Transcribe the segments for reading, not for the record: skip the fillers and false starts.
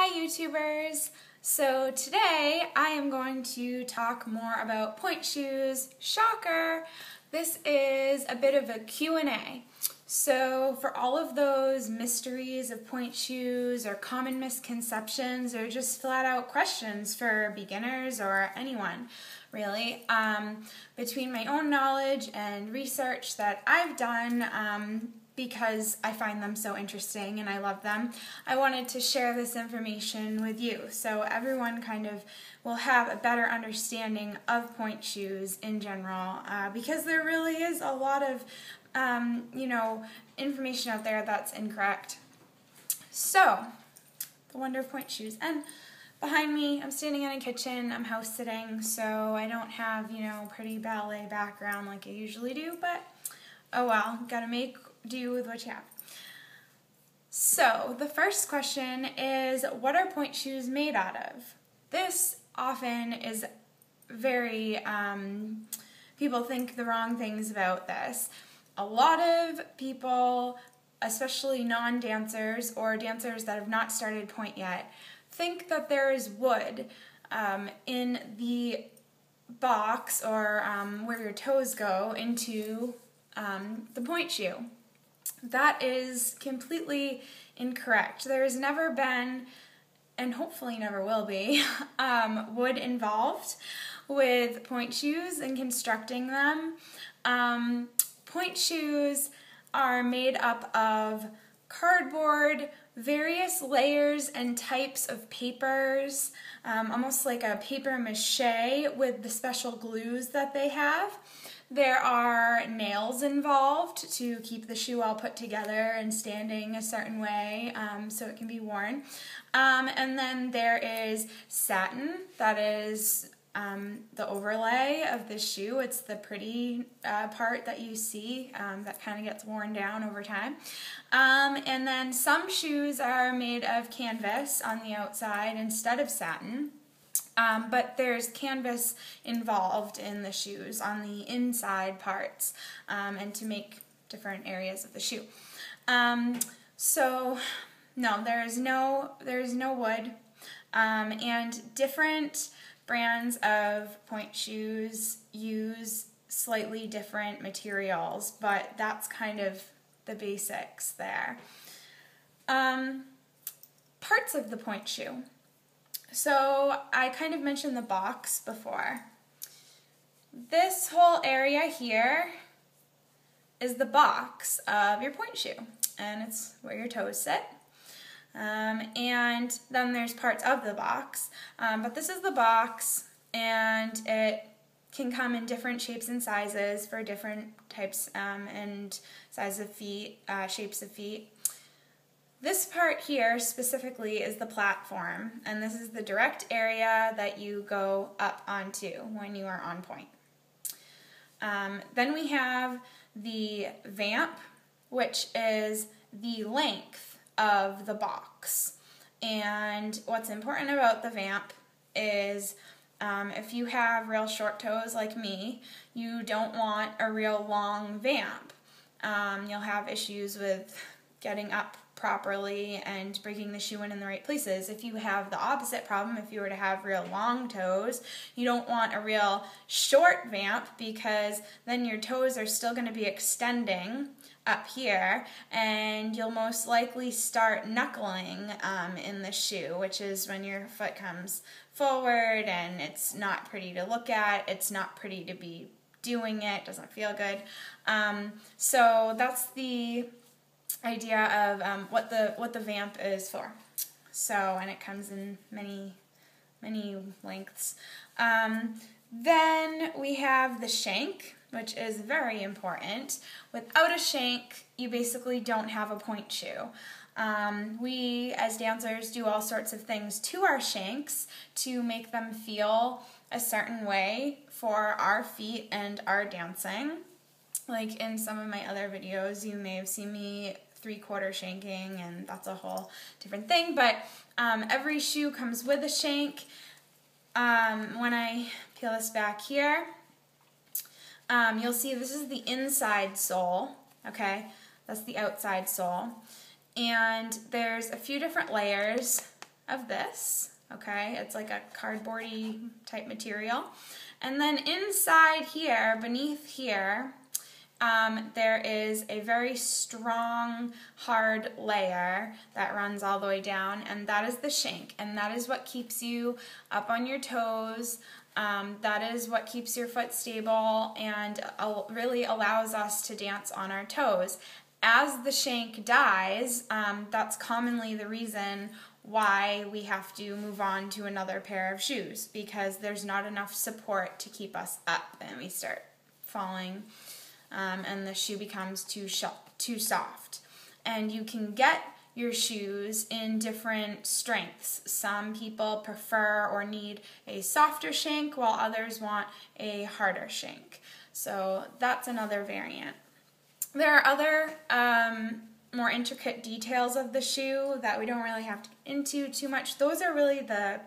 Hi YouTubers! So today I am going to talk more about pointe shoes. Shocker! This is a bit of a Q&A. So for all of those mysteries of pointe shoes or common misconceptions or just flat out questions for beginners or anyone really, between my own knowledge and research that I've done, because I find them so interesting and I love them, I wanted to share this information with you so everyone kind of will have a better understanding of pointe shoes in general, because there really is a lot of information out there that's incorrect. So, the wonder of pointe shoes. And behind me, I'm standing in a kitchen, I'm house sitting, so I don't have, pretty ballet background like I usually do, but oh well, gotta make do with what you have. So, the first question is, what are pointe shoes made out of? This often is very, people think the wrong things about this. A lot of people, especially non-dancers or dancers that have not started pointe yet, think that there is wood in the box or where your toes go into the pointe shoe. That is completely incorrect. There has never been, and hopefully never will be, wood involved with pointe shoes and constructing them. Pointe shoes are made up of cardboard, various layers and types of papers, almost like a paper mache with the special glues that they have. There are nails involved to keep the shoe all put together and standing a certain way so it can be worn. And then there is satin, that is the overlay of the shoe. It's the pretty part that you see that kind of gets worn down over time. And then some shoes are made of canvas on the outside instead of satin. But there's canvas involved in the shoes on the inside parts and to make different areas of the shoe. So no, there is no wood, and different brands of pointe shoes use slightly different materials, but that's kind of the basics there. Parts of the pointe shoe. So I kind of mentioned the box before. This whole area here is the box of your pointe shoe, and it's where your toes sit. And then there's parts of the box, but this is the box, and it can come in different shapes and sizes for different types and sizes of feet, shapes of feet. This part here specifically is the platform, and this is the direct area that you go up onto when you are on pointe. Then we have the vamp, which is the length of the box. And what's important about the vamp is if you have real short toes like me, you don't want a real long vamp. You'll have issues with getting up properly and breaking the shoe in the right places. If you have the opposite problem, if you were to have real long toes, you don't want a real short vamp, because then your toes are still going to be extending up here, and you'll most likely start knuckling in the shoe, which is when your foot comes forward and it's not pretty to look at, it's not pretty to be doing it, doesn't feel good. So that's the idea of what the vamp is for. So, and it comes in many lengths. Then we have the shank, which is very important. Without a shank, you basically don't have a pointe shoe. We, as dancers, do all sorts of things to our shanks to make them feel a certain way for our feet and our dancing. Like in some of my other videos, you may have seen me 3/4 shanking, and that's a whole different thing, but every shoe comes with a shank. When I peel this back here, you'll see this is the inside sole, okay? That's the outside sole. And there's a few different layers of this, okay? It's like a cardboardy type material. And then inside here, beneath here, there is a very strong, hard layer that runs all the way down, and that is the shank, and that is what keeps you up on your toes. That is what keeps your foot stable and really allows us to dance on our toes. As the shank dies, that's commonly the reason why we have to move on to another pair of shoes, because there's not enough support to keep us up and we start falling, and the shoe becomes too soft. And you can get your shoes in different strengths. Some people prefer or need a softer shank, while others want a harder shank. So that's another variant. There are other more intricate details of the shoe that we don't really have to get into too much. Those are really the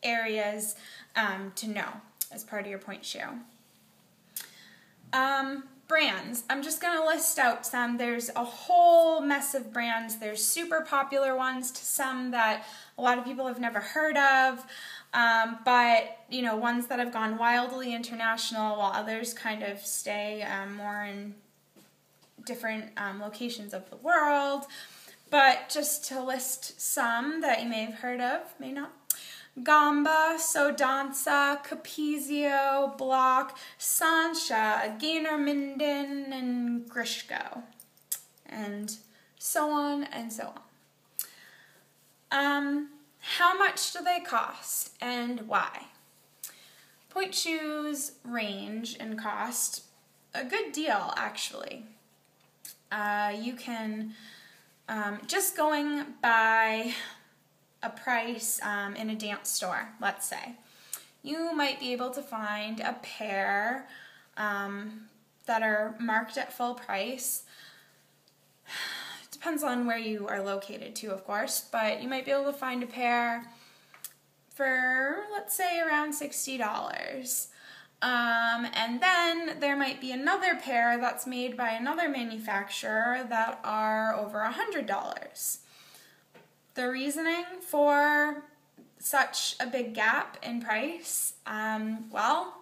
areas to know as part of your pointe shoe. Brands. I'm just going to list out some. There's a whole mess of brands. There's super popular ones to some that a lot of people have never heard of, but you know, ones that have gone wildly international, while others kind of stay more in different locations of the world. But just to list some that you may have heard of, may not. Gamba, Sodanza, Capezio, Block, Sancha, Gainer Minden, and Grishko, and so on and so on. How much do they cost and why? Pointe shoes range in cost a good deal, actually. You can, just going by a price in a dance store, let's say, you might be able to find a pair that are marked at full price. It depends on where you are located too, of course, but you might be able to find a pair for, let's say, around $60. And then there might be another pair that's made by another manufacturer that are over $100. The reasoning for such a big gap in price, well,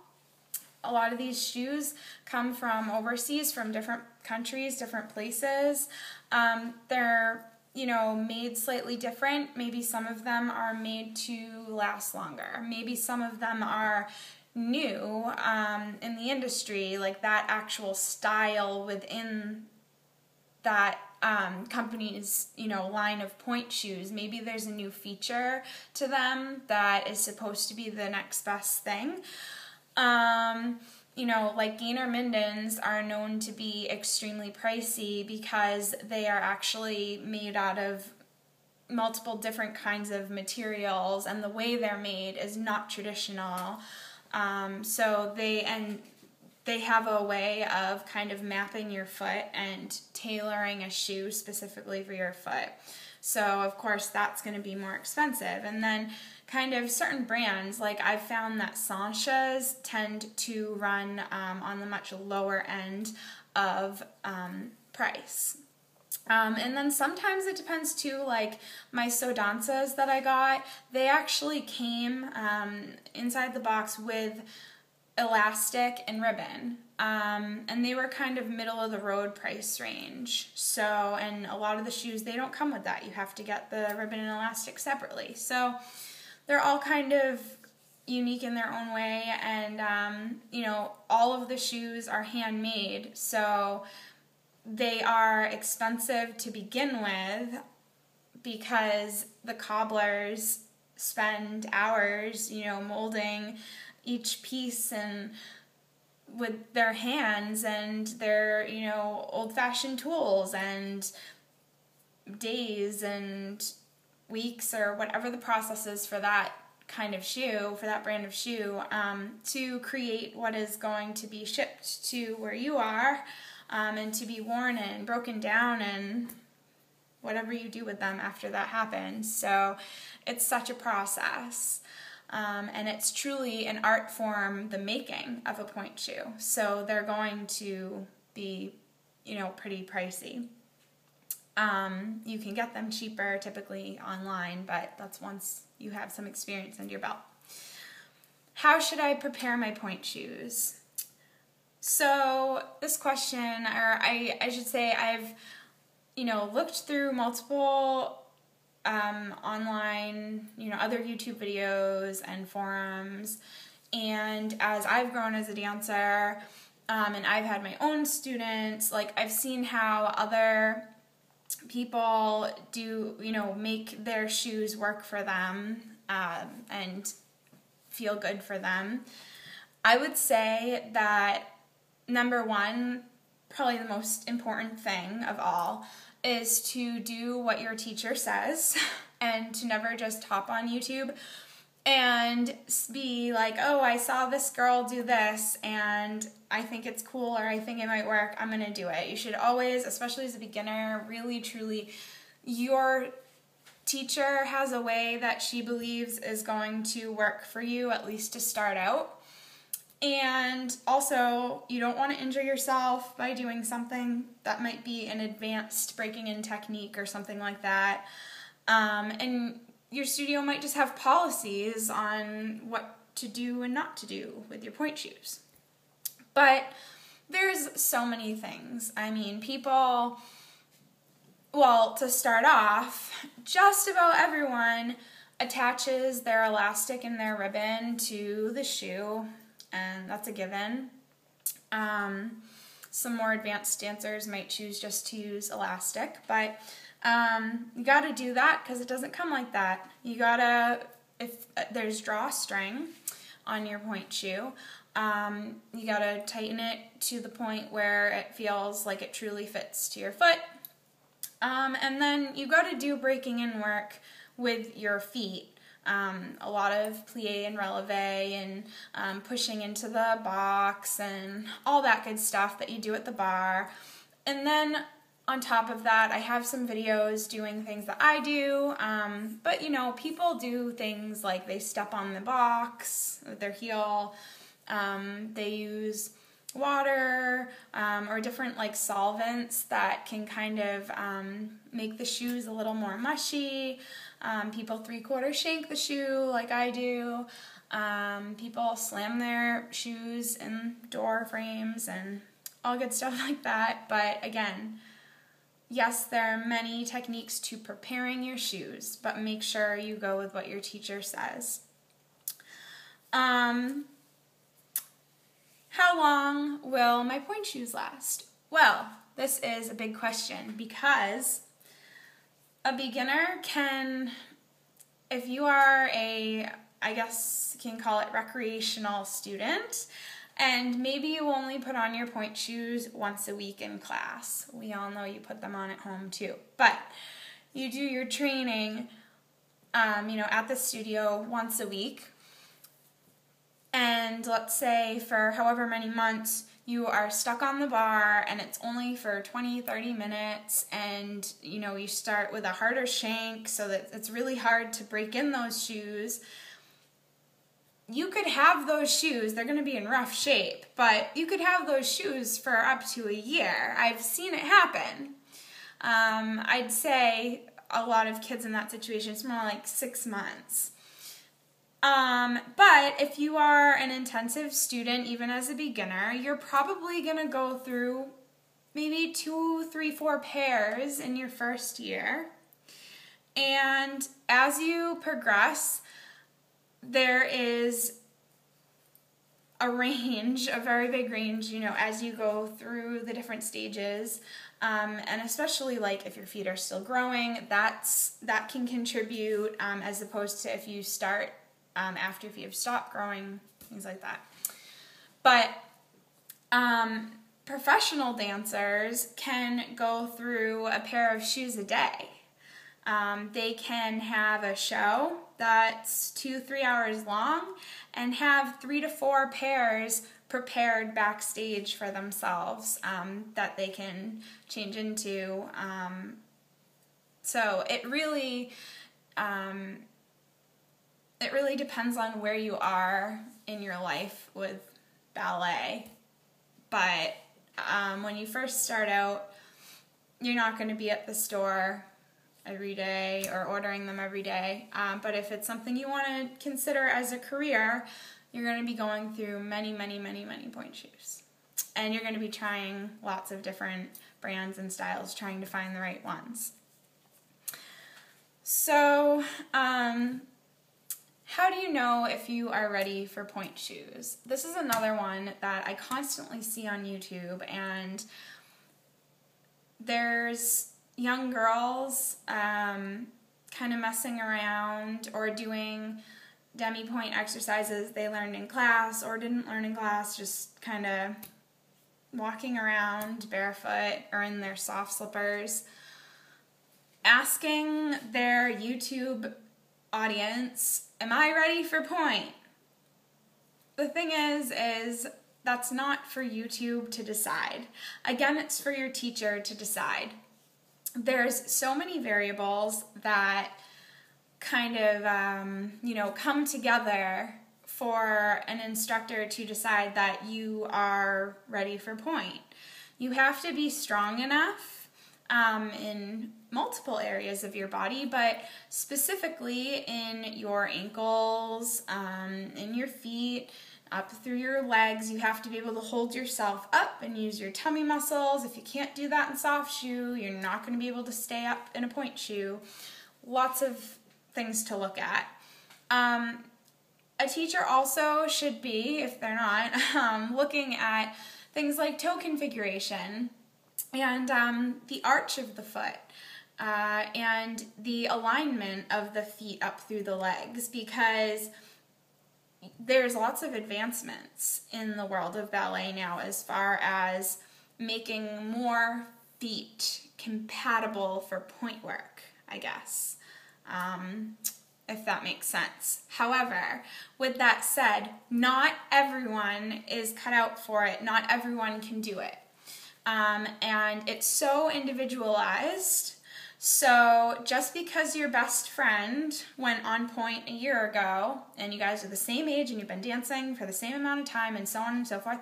a lot of these shoes come from overseas, from different countries, different places. They're, you know, made slightly different. Maybe some of them are made to last longer. Maybe some of them are new in the industry, like that actual style within that company's, you know, line of pointe shoes. Maybe there's a new feature to them that is supposed to be the next best thing. You know, like Gainer Mindens are known to be extremely pricey because they are actually made out of multiple different kinds of materials, and the way they're made is not traditional. So they have a way of kind of mapping your foot and tailoring a shoe specifically for your foot. So of course that's going to be more expensive. And then kind of certain brands, like I've found that Sanchas tend to run on the much lower end of price. And then sometimes it depends too, like my Sodanzas that I got, they actually came inside the box with elastic and ribbon, and they were kind of middle of the road price range. So, and a lot of the shoes, they don't come with that. You have to get the ribbon and elastic separately. So they're all kind of unique in their own way, and you know, all of the shoes are handmade, so they are expensive to begin with because the cobblers spend hours, you know, molding each piece and with their hands and their, you know, old-fashioned tools, and days and weeks or whatever the process is for that kind of shoe, for that brand of shoe, to create what is going to be shipped to where you are, and to be worn and broken down and whatever you do with them after that happens. So it's such a process. And it's truly an art form, the making of a pointe shoe. So they're going to be, you know, pretty pricey. You can get them cheaper, typically online, but that's once you have some experience under your belt. How should I prepare my pointe shoes? So this question, or I should say, I've looked through multiple online, other YouTube videos and forums, and as I've grown as a dancer, and I've had my own students, like I've seen how other people do, make their shoes work for them and feel good for them. I would say that number one, probably the most important thing of all, is to do what your teacher says and to never just hop on YouTube and be like, oh, I saw this girl do this and I think it's cool or I think it might work, I'm going to do it. You should always, especially as a beginner, really, truly, your teacher has a way that she believes is going to work for you, at least to start out. And also, you don't want to injure yourself by doing something that might be an advanced breaking in technique or something like that. And your studio might just have policies on what to do and not to do with your pointe shoes. But there's so many things. I mean, people, well, to start off, just about everyone attaches their elastic and their ribbon to the shoe, and that's a given. Some more advanced dancers might choose just to use elastic, but you gotta do that because it doesn't come like that. You gotta, if there's drawstring on your pointe shoe, you gotta tighten it to the point where it feels like it truly fits to your foot. And then you gotta do breaking in work with your feet. A lot of plie and releve and pushing into the box and all that good stuff that you do at the bar. And then on top of that, I have some videos doing things that I do, but people do things like they step on the box with their heel, they use water or different like solvents that can kind of make the shoes a little more mushy. People 3/4 shank the shoe like I do. People slam their shoes in door frames and all good stuff like that. But again, yes, there are many techniques to preparing your shoes, but make sure you go with what your teacher says. How long will my pointe shoes last? Well, this is a big question because a beginner can, if you are a, I guess you can call it recreational student, and maybe you only put on your pointe shoes once a week in class. We all know you put them on at home too. But you do your training, at the studio once a week. And let's say for however many months you are stuck on the bar and it's only for 20, 30 minutes and, you start with a harder shank so that it's really hard to break in those shoes. You could have those shoes, they're going to be in rough shape, but you could have those shoes for up to a year. I've seen it happen. I'd say a lot of kids in that situation, it's more like 6 months. But if you are an intensive student, even as a beginner, you're probably going to go through maybe 2, 3, 4 pairs in your first year. And as you progress, there is a range, a very big range, as you go through the different stages, and especially like if your feet are still growing, that can contribute, as opposed to if you start after if you've stopped growing, things like that. But professional dancers can go through a pair of shoes a day. They can have a show that's 2-3 hours long and have 3 to 4 pairs prepared backstage for themselves that they can change into. So it really depends on where you are in your life with ballet. But when you first start out, you're not going to be at the store every day or ordering them every day. But if it's something you want to consider as a career, you're going to be going through many, many, many, many Pointe Shoes. And you're going to be trying lots of different brands and styles, trying to find the right ones. So, how do you know if you are ready for Pointe Shoes? This is another one that I constantly see on YouTube, and there's young girls kind of messing around or doing demi-pointe exercises they learned in class or didn't learn in class, just kind of walking around barefoot or in their soft slippers, asking their YouTube audience, am I ready for pointe? The thing is that's not for YouTube to decide. Again, it's for your teacher to decide. There's so many variables that kind of, come together for an instructor to decide that you are ready for pointe. You have to be strong enough in multiple areas of your body, but specifically in your ankles, in your feet, up through your legs. You have to be able to hold yourself up and use your tummy muscles. If you can't do that in soft shoe, you're not going to be able to stay up in a pointe shoe. Lots of things to look at. A teacher also should be, if they're not, looking at things like toe configuration and the arch of the foot and the alignment of the feet up through the legs, because there's lots of advancements in the world of ballet now as far as making more feet compatible for pointe work, I guess, if that makes sense. However, with that said, not everyone is cut out for it. Not everyone can do it. And it's so individualized. So just because your best friend went on pointe a year ago and you guys are the same age and you've been dancing for the same amount of time and so on and so forth,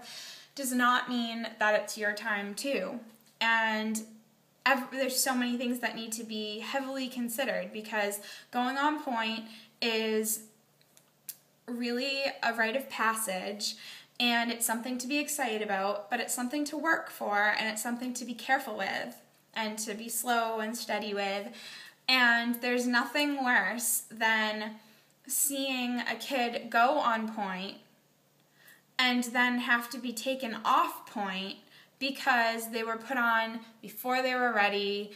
does not mean that it's your time too. And there's so many things that need to be heavily considered, because going on pointe is really a rite of passage, and it's something to be excited about, but it's something to work for, and it's something to be careful with and to be slow and steady with. And there's nothing worse than seeing a kid go on pointe and then have to be taken off pointe because they were put on before they were ready,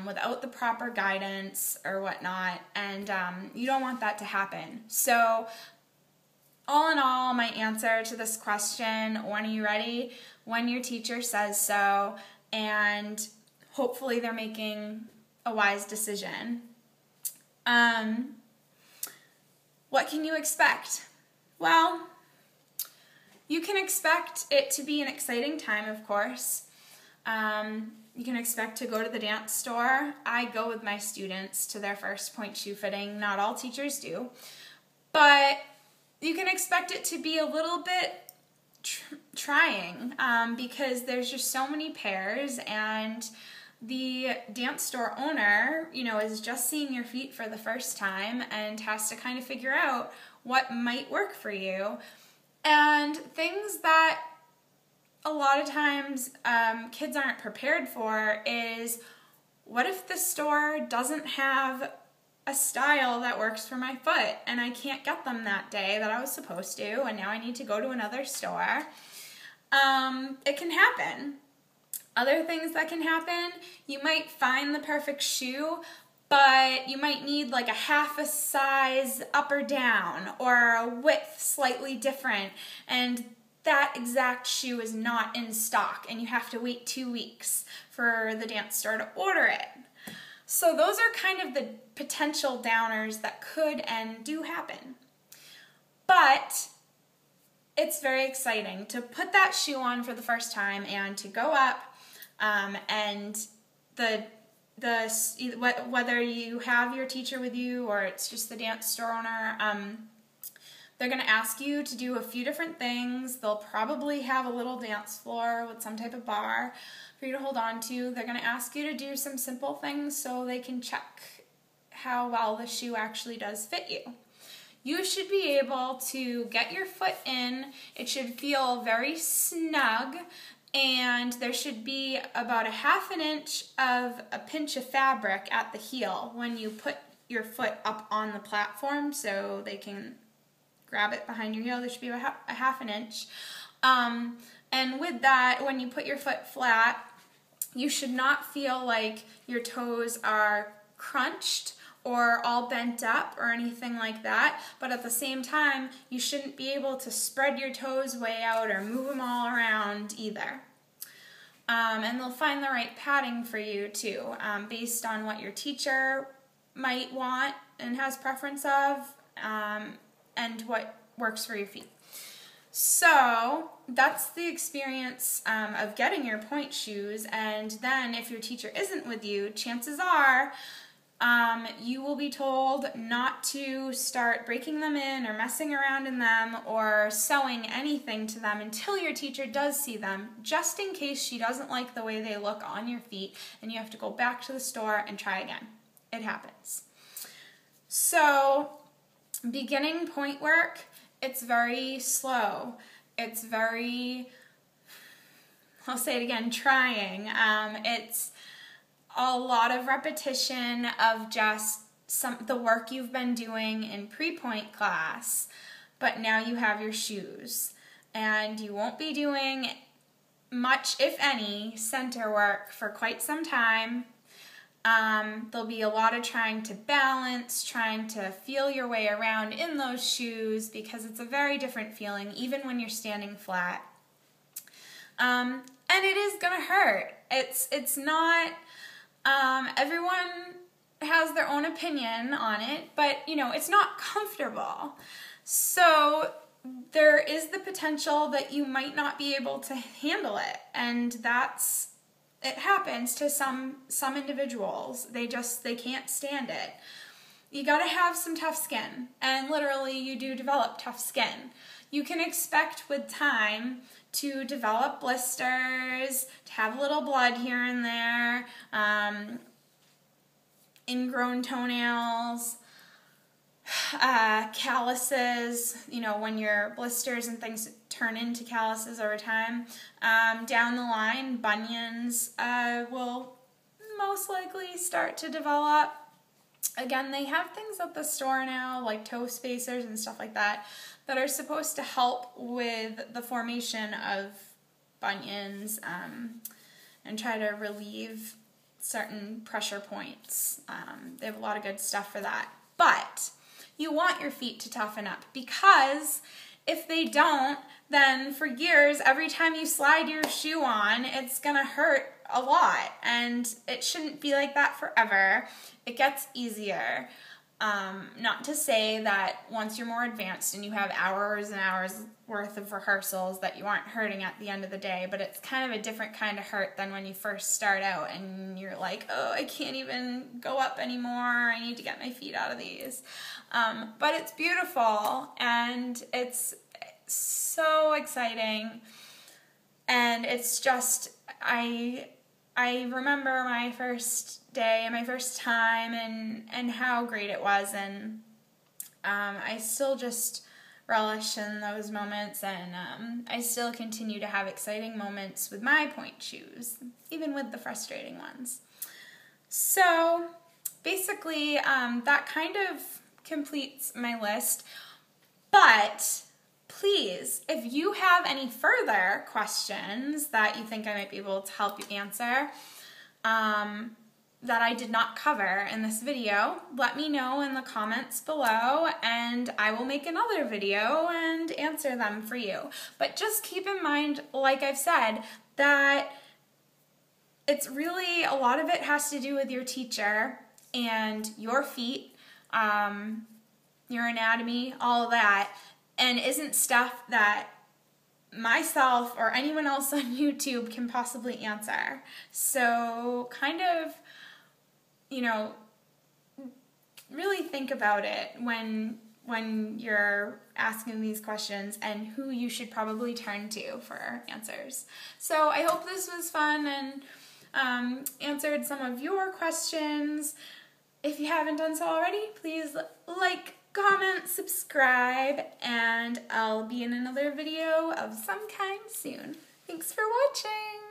without the proper guidance or whatnot, and you don't want that to happen. So all in all, my answer to this question, when are you ready? When your teacher says so, and hopefully they're making a wise decision. What can you expect? Well, you can expect it to be an exciting time, of course. You can expect to go to the dance store. I go with my students to their first pointe shoe fitting. Not all teachers do. But you can expect it to be a little bit trying because there's just so many pairs, and the dance store owner, is just seeing your feet for the first time and has to kind of figure out what might work for you. And things that a lot of times kids aren't prepared for is, what if the store doesn't have a style that works for my foot and I can't get them that day that I was supposed to, and now I need to go to another store? It can happen. Other things that can happen, you might find the perfect shoe, but you might need like a half a size up or down, or a width slightly different, and that exact shoe is not in stock, and you have to wait 2 weeks for the dance store to order it. So those are kind of the potential downers that could and do happen. But it's very exciting to put that shoe on for the first time and to go up, and whether you have your teacher with you or it's just the dance store owner, They're going to ask you to do a few different things. They'll probably have a little dance floor with some type of bar for you to hold on to. They're going to ask you to do some simple things so they can check how well the shoe actually does fit you. You should be able to get your foot in. It should feel very snug, and there should be about a ½ inch of a pinch of fabric at the heel when you put your foot up on the platform so they can grab it behind your heel. There should be a ½ inch. And with that, when you put your foot flat, you should not feel like your toes are crunched or all bent up or anything like that, but at the same time, you shouldn't be able to spread your toes way out or move them all around either. And they'll find the right padding for you too, based on what your teacher might want and has preference of, and what works for your feet. So that's the experience of getting your pointe shoes, and then if your teacher isn't with you, chances are you will be told not to start breaking them in or messing around in them or sewing anything to them until your teacher does see them, just in case she doesn't like the way they look on your feet and you have to go back to the store and try again. It happens. So beginning pointe work, it's very slow. It's very, I'll say it again, trying. It's a lot of repetition of just the work you've been doing in pre-pointe class, but now you have your shoes. And you won't be doing much, if any, center work for quite some time. There'll be a lot of trying to balance, trying to feel your way around in those shoes, because it's a very different feeling even when you're standing flat. And it is gonna hurt. It's not, everyone has their own opinion on it, but it's not comfortable. So there is the potential that you might not be able to handle it, and it happens to some individuals. They can't stand it. You gotta have some tough skin, and literally you do develop tough skin. You can expect with time to develop blisters, to have a little blood here and there, ingrown toenails, calluses, when your blisters and things turn into calluses over time. Down the line, bunions will most likely start to develop. Again, they have things at the store now, like toe spacers and stuff like that, that are supposed to help with the formation of bunions and try to relieve certain pressure points. They have a lot of good stuff for that. But you want your feet to toughen up, because if they don't, then for years, every time you slide your shoe on, it's gonna hurt a lot, and it shouldn't be like that forever. It gets easier. Not to say that once you're more advanced and you have hours and hours worth of rehearsals that you aren't hurting at the end of the day, but it's kind of a different kind of hurt than when you first start out and you're like, oh, I can't even go up anymore, I need to get my feet out of these. But it's beautiful, and it's so exciting, and it's just, I remember my first day and my first time and how great it was, and I still just relish in those moments, and I still continue to have exciting moments with my pointe shoes, even with the frustrating ones. So basically that kind of completes my list, but please, if you have any further questions that you think I might be able to help you answer, that I did not cover in this video, let me know in the comments below, and I will make another video and answer them for you. But just keep in mind, like I've said, that it's really, a lot of it has to do with your teacher and your feet, your anatomy, all of that, and isn't stuff that myself or anyone else on YouTube can possibly answer. So kind of, really think about it when when you're asking these questions and who you should probably turn to for answers. So I hope this was fun and answered some of your questions. If you haven't done so already, please like, comment, subscribe, and I'll be in another video of some kind soon. Thanks for watching!